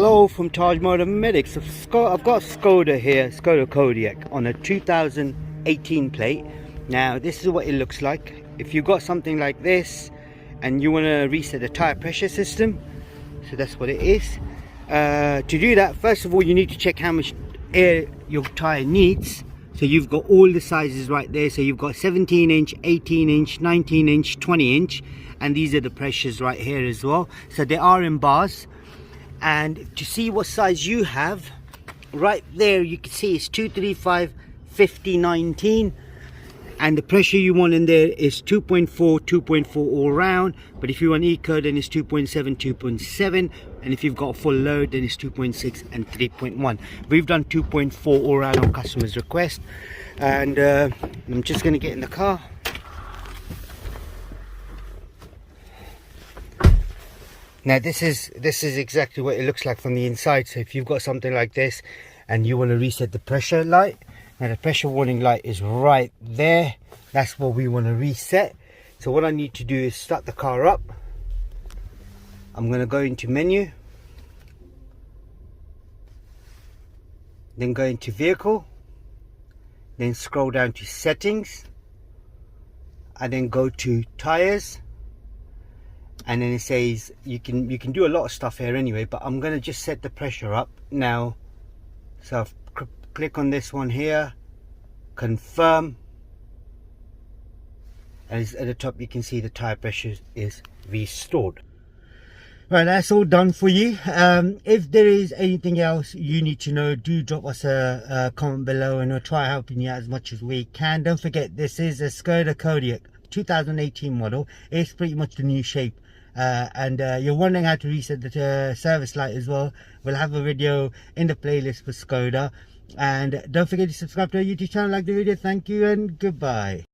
Hello from Tajmotormedics. I've got Skoda here, Skoda Kodiaq on a 2018 plate. Now this is what it looks like. If you've got something like this and you want to reset the tire pressure system, so that's what it is. To do that, first of all you need to check how much air your tire needs. So you've got all the sizes right there. So you've got 17 inch, 18 inch, 19 inch, 20 inch, and these are the pressures right here as well. So they are in bars. And to see what size you have, right there you can see it's 235 50 19, and the pressure you want in there is 2.4 all round. But if you want eco, then it's 2.7 2.7, and if you've got a full load, then it's 2.6 and 3.1. We've done 2.4 all round on customer's request. And I'm just going to get in the car. Now this is exactly what it looks like from the inside. So if you've got something like this and you want to reset the pressure light, now the pressure warning light is right there. That's what we want to reset. So what I need to do is start the car up. I'm going to go into menu, then go into vehicle, then scroll down to settings, and then go to tires. And then it says you can do a lot of stuff here anyway, but I'm going to just set the pressure up now. So I've click on this one here, confirm, and at the top you can see the tire pressure is restored. Right, that's all done for you. If there is anything else you need to know, do drop us a comment below and we'll try helping you out as much as we can. Don't forget, this is a Skoda Kodiaq 2018 model. It's pretty much the new shape. And you're wondering how to reset the service light as well, we'll have a video in the playlist for Skoda. And don't forget to subscribe to our YouTube channel, like the video. Thank you and goodbye.